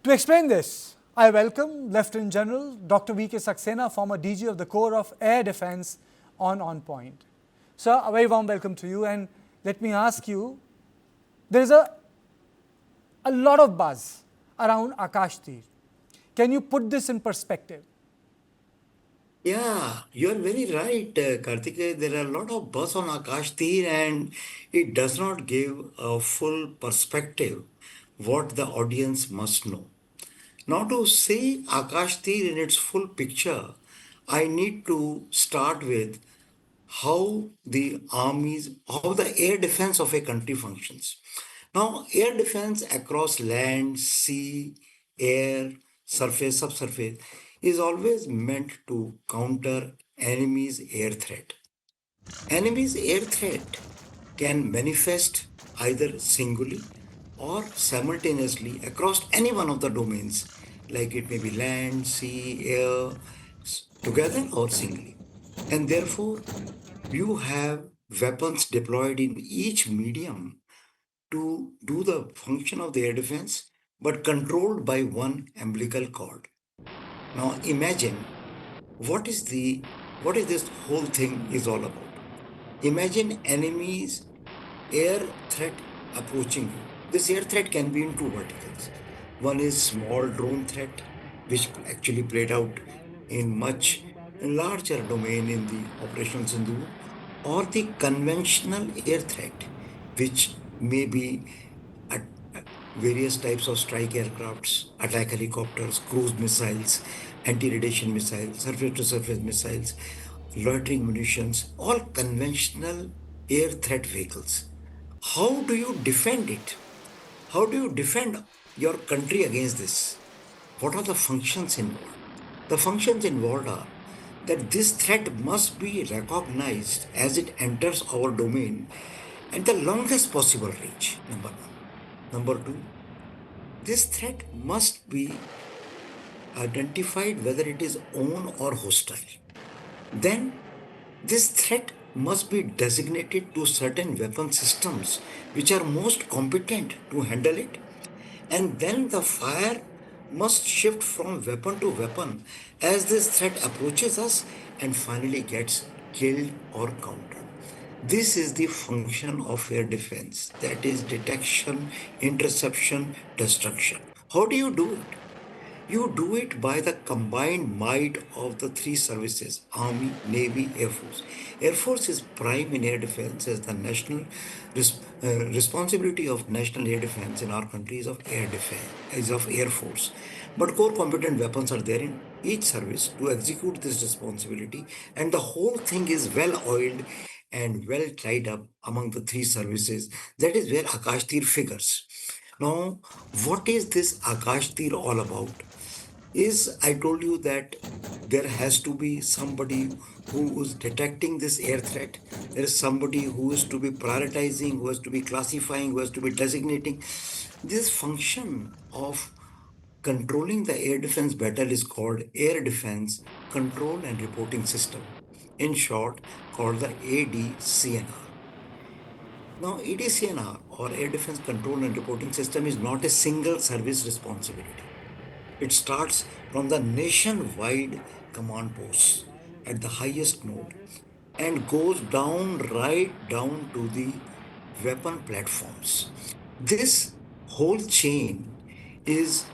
To explain this, I welcome Lieutenant General Dr. V.K. Saxena, former DG of the Corps of Air Defence on Point. Sir, a very warm welcome to you, and let me ask you, there is a lot of buzz around Akashteer. Can you put this in perspective? Yeah, you're very right, Karthikeya. There are a lot of buzz on Akashsteer and it does not give a full perspective what the audience must know. Now, to see Akashsteer in its full picture, I need to start with how the air defense of a country functions. Now, air defense across land, sea, air, surface, subsurface is always meant to counter enemy's air threat. Enemy's air threat can manifest either singly or simultaneously across any one of the domains, like it may be land, sea, air, together or singly. And therefore, you have weapons deployed in each medium to do the function of the air defense, but controlled by one umbilical cord. Now imagine what is the what is this whole thing is all about. Imagine enemy's air threat approaching you. This air threat can be in two verticals. One is small drone threat, which actually played out in much larger domain in the Operation Sindoor, or the conventional air threat, which may be at various types of strike aircrafts, attack helicopters, cruise missiles, anti-radiation missiles, surface-to-surface missiles, loitering munitions, all conventional air threat vehicles. How do you defend it? How do you defend your country against this? What are the functions involved? The functions involved are that this threat must be recognized as it enters our domain at the longest possible range, number one. Number two, this threat must be identified whether it is own or hostile. Then, this threat must be designated to certain weapon systems which are most competent to handle it. And then the fire must shift from weapon to weapon as this threat approaches us and finally gets killed or countered. This is the function of air defense, that is detection, interception, destruction. How do you do it? You do it by the combined might of the three services: Army, Navy, Air Force. Air Force is prime in air defense as the national responsibility of national air defense in our country is of air defense, is of Air Force. But core competent weapons are there in each service to execute this responsibility, and the whole thing is well oiled and well tied up among the three services. That is where Akashtir figures. Now, what is this Akashtir all about? Is I told you that there has to be somebody who is detecting this air threat. There is somebody who is to be prioritizing, who has to be classifying, who has to be designating. This function of controlling the air defense battle is called Air Defense Control and Reporting System. In short, called the ADCNR. Now, ADCNR or Air Defense Control and Reporting System is not a single service responsibility. It starts from the nationwide command posts at the highest node and goes down right down to the weapon platforms. This whole chain is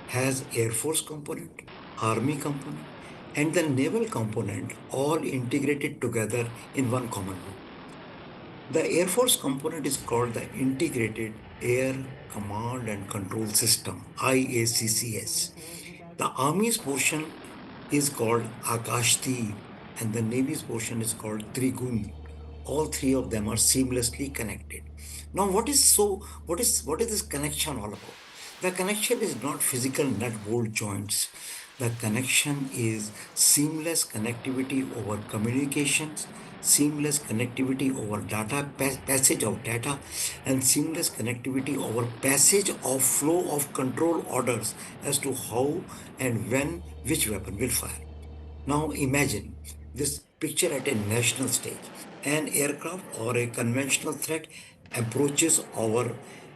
has Air Force component, Army component, and the naval component all integrated together in one common loop. The Air Force component is called the Integrated Air Command and Control System, IACCS. The Army's portion is called Akashsteer, and the Navy's portion is called Trigun. All three of them are seamlessly connected. Now, what is this connection all about? The connection is not physical nut bolt joints. The connection is seamless connectivity over communications, seamless connectivity over data, passage of data, and seamless connectivity over passage of flow of control orders as to how and when which weapon will fire. Now imagine this picture at a national stage. An aircraft or a conventional threat approaches our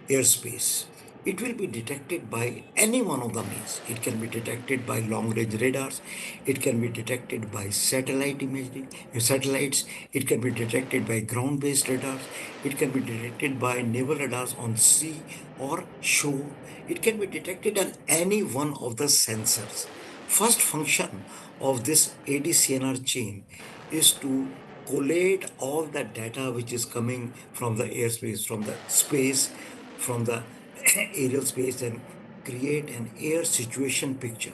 airspace. it will be detected by any one of the means. It can be detected by long range radars, it can be detected by satellite imagery, satellites, it can be detected by ground based radars, it can be detected by naval radars on sea or shore, it can be detected on any one of the sensors. First function of this ADCNR chain is to collate all the data which is coming from the airspace, from the space, from the aerial space, and create an air situation picture.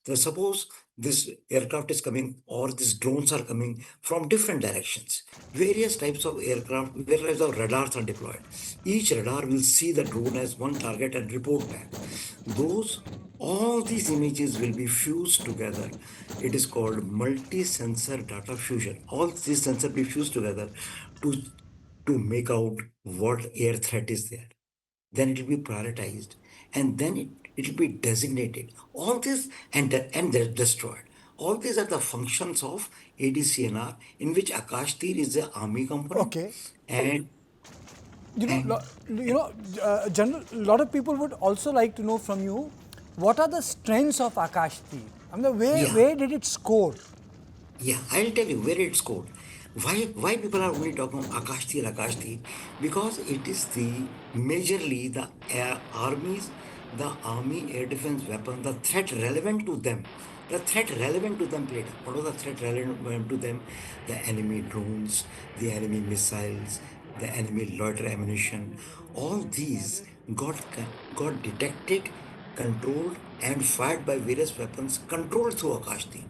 So suppose this aircraft is coming or these drones are coming from different directions. Various types of aircraft, various types of radars are deployed. Each radar will see the drone as one target and report back. Those all these images will be fused together. It is called multi-sensor data fusion. All these sensors will be fused together to make out what air threat is there. Then it will be prioritized, and then it will be designated. All this and they're destroyed. All these are the functions of ADCNR, in which Akashtir is the army component, Okay. and You know, and General, a lot of people would also like to know from you what are the strengths of Akashti? I mean, yeah. where did it score? Yeah, I'll tell you where it's scored. Why people are only talking about Akashtir? Because it is the majorly the air armies, the army air defense weapon, the threat relevant to them. The threat relevant to them played. What was the threat relevant to them? The enemy drones, the enemy missiles, the enemy loiter ammunition. All these got detected, controlled, and fired by various weapons controlled through Akashtir.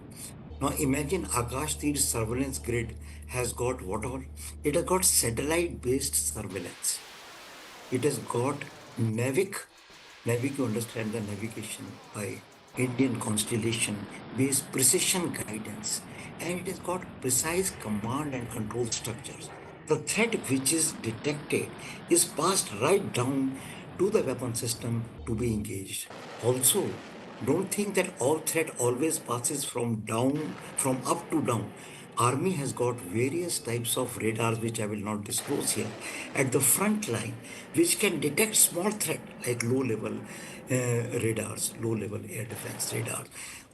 Now imagine Akashtir's surveillance grid has got what all? It has got satellite-based surveillance. It has got Navic, you understand the navigation by Indian constellation based precision guidance, and it has got precise command and control structures. The threat which is detected is passed right down to the weapon system to be engaged. Also, don't think that all threat always passes from up to down. Army has got various types of radars which I will not disclose here at the front line, which can detect small threat like low level radars, low level air defense radars.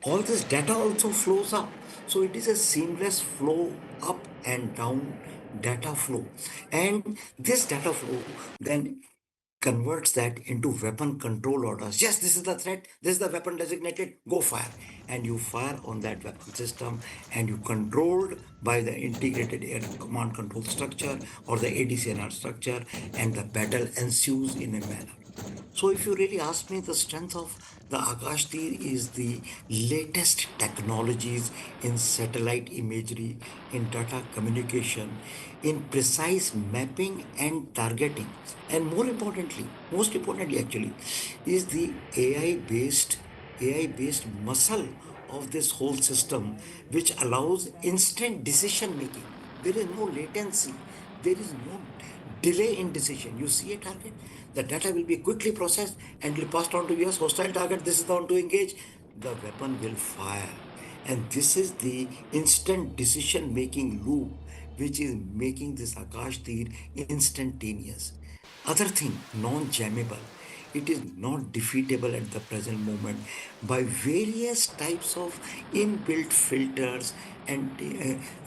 All this data also flows up, so it is a seamless flow up and down data flow, and this data flow then converts that into weapon control orders. Yes, this is the threat, this is the weapon designated, go fire. And you fire on that weapon system, and you controlled by the integrated air command control structure or the ADCNR structure, and the battle ensues in a manner. So, if you really ask me, the strength of the Akashtir is the latest technologies in satellite imagery, in data communication, in precise mapping and targeting, and most importantly, actually, is the AI based muscle of this whole system, which allows instant decision making. There is no latency, there is no delay in decision. You see a target, the data will be quickly processed and will passed on to US hostile target. This is the one to engage. The weapon will fire. And this is the instant decision making loop which is making this Akash Tir instantaneous. Other thing, non-jammable. It is not defeatable at the present moment by various types of inbuilt filters and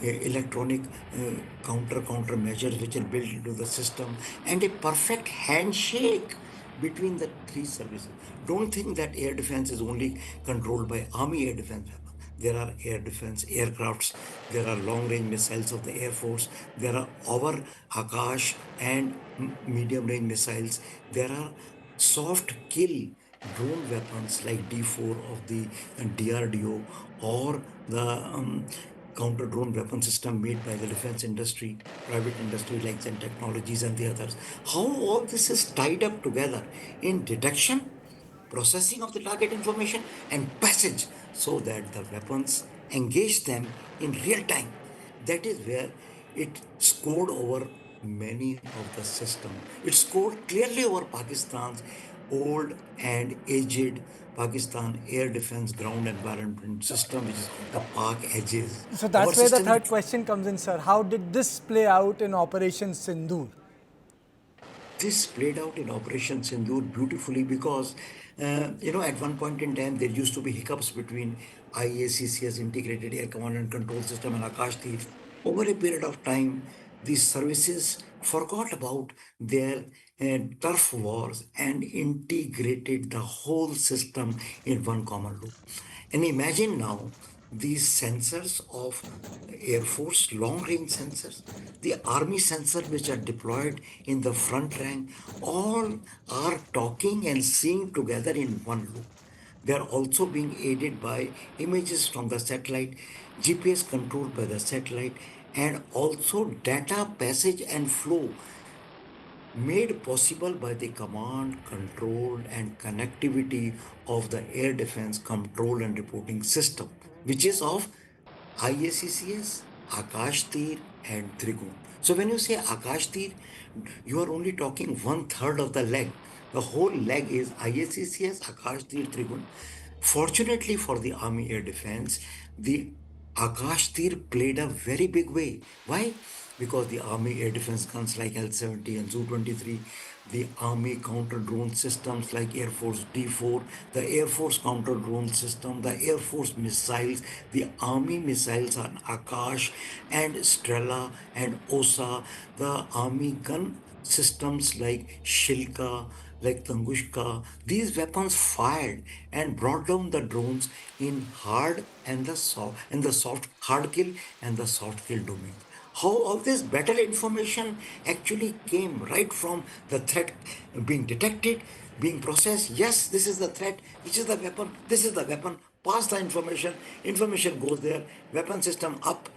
electronic counter measures which are built into the system, and a perfect handshake between the three services. Don't think that air defense is only controlled by army air defense weapons. There are air defense aircrafts, there are long range missiles of the Air Force, there are our Akash and medium range missiles, there are soft kill drone weapons like D4 of the DRDO, or the counter drone weapon system made by the defense industry, private industry like Zen Technologies and the others. How all this is tied up together in detection, processing of the target information, and passage, so that the weapons engage them in real time. That is where it scored over many of the system. It scored clearly over Pakistan's old and aged Pakistan air defense ground environment system, which is called the Pak Edges. So Our that's where the system third is question comes in, sir. How did this play out in Operation Sindoor? this played out in Operation Sindoor beautifully because, at one point in time, there used to be hiccups between IACCS, Integrated Air Command and Control System, and Akashsteer. Over a period of time, these services forgot about their turf wars and integrated the whole system in one common loop. And imagine now these sensors of Air Force long range sensors, the Army sensors which are deployed in the front rank, all are talking and seeing together in one loop. They are also being aided by images from the satellite, GPS controlled by the satellite, and also data passage and flow made possible by the command, control, and connectivity of the air defense control and reporting system, which is of IACCS, Akashtir, and Trigun. So when you say Akashtir, you are only talking one third of the leg. The whole leg is IACCS, Akashtir, Trigun. Fortunately for the Army Air Defense, the Akashtir played a very big way. Why? Because the Army Air Defense guns like L-70 and Su-23, the Army counter-drone systems like Air Force D-4, the Air Force counter-drone system, the Air Force missiles, the Army missiles on Akash and Strela and OSA, the Army gun systems like Shilka, like Tungushka, these weapons fired and brought down the drones in hard and the soft hard kill and the soft kill domain. How all this battle information actually came right from the threat being detected, being processed. Yes, this is the threat, which is the weapon, this is the weapon, pass the information, information goes there, weapon system up,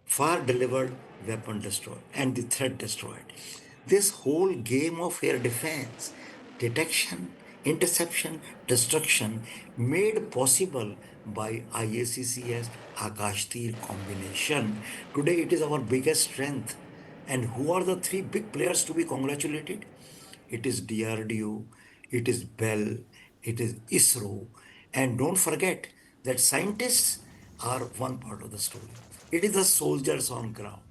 far delivered, weapon destroyed, and the threat destroyed. This whole game of air defense, detection, interception, destruction, made possible by IACCS Akashtir combination. Today, it is our biggest strength. And who are the three big players to be congratulated? It is DRDO, it is Bell, it is ISRO. And don't forget that scientists are one part of the story. It is the soldiers on ground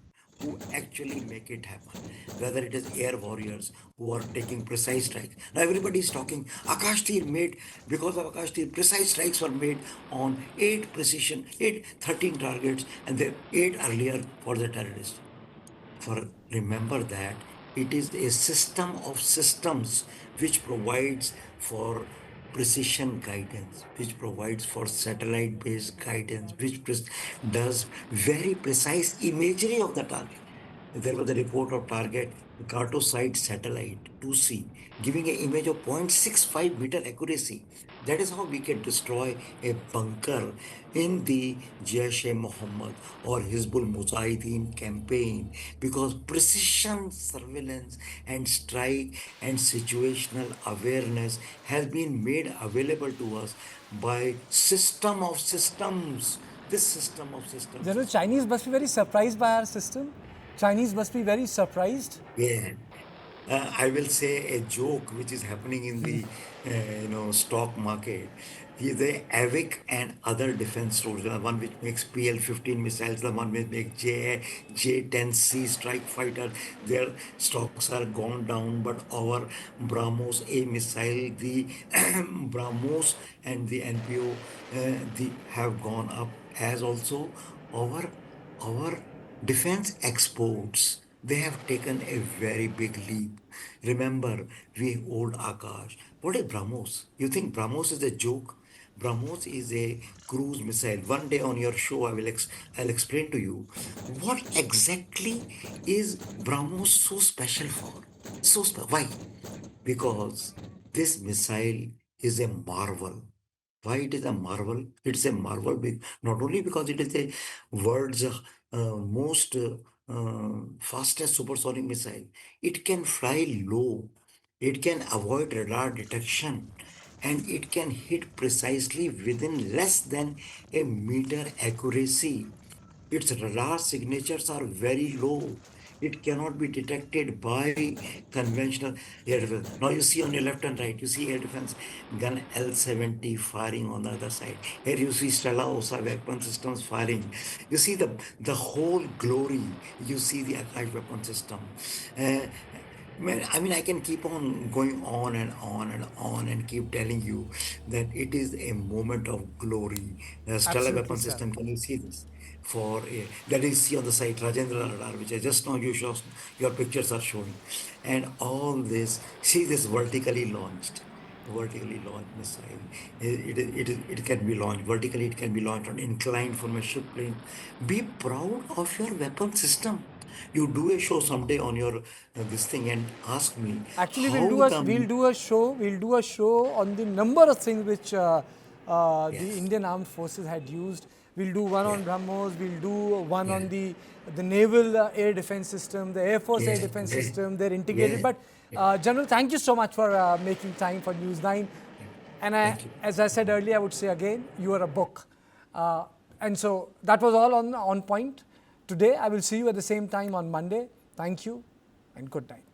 who actually make it happen. Whether it is air warriors who are taking precise strikes. Now everybody is talking Akashtir made, because of Akashtir, precise strikes were made on 13 targets, and the 8 earlier for the terrorists. For remember that it is a system of systems which provides for precision guidance, which provides for satellite based guidance, which does very precise imagery of the target. There was a report of target Cartosite satellite 2C giving an image of 0.65-meter accuracy. That is how we can destroy a bunker in the Jaish-e-Mohammed or Hizbul Mujahideen campaign, because precision surveillance and strike and situational awareness has been made available to us by system of systems. This system of systems General, is Chinese called. must be very surprised by our system. Chinese must be very surprised. Yeah. I will say a joke which is happening in the stock market. The AVIC and other defense stores, the one which makes PL-15 missiles, the one which makes J-10C strike fighter, their stocks are gone down, but our BrahMos A missile, the BrahMos and the NPO, have gone up, as also our our defense exports, they have taken a very big leap. Remember, we hold Akash. What is BrahMos? You think BrahMos is a joke? BrahMos is a cruise missile. One day on your show, I'll explain to you what exactly is BrahMos so special for. Why? Because this missile is a marvel. Why it is a marvel? It's a marvel not only because it is the world's most fastest supersonic missile. It can fly low, it can avoid radar detection, and it can hit precisely within less than a meter accuracy. Its radar signatures are very low. It cannot be detected by conventional air defense. Now you see on your left and right, you see air defense gun L-70 firing on the other side. Here you see Stella Osa weapon systems firing. You see the whole glory. You see the Akash weapon system. Uh, Man, I mean, I can keep on going on and on and on and keep telling you that it is a moment of glory. The stellar Absolutely, weapon sir. system, can you see this? That is see on the site Rajendra Radar, which I just now your pictures are showing, and all this. See this vertically launched missile. It can be launched vertically. It can be launched on inclined from a ship plane. Be proud of your weapon system. You do a show someday on your this thing and ask me Actually, how the we'll do a show on the number of things which the yes, Indian Armed Forces had used. We'll do one yeah, on BrahMos, we'll do one yeah, on the naval air defense system, the Air Force air yeah, defense yeah, system. They're integrated. yeah, But yeah. General, thank you so much for making time for News 9. And Thank you. as I said earlier, I would say again, you are a book. Uh, and so that was all on point today. I will see you at the same time on Monday. Thank you and good night.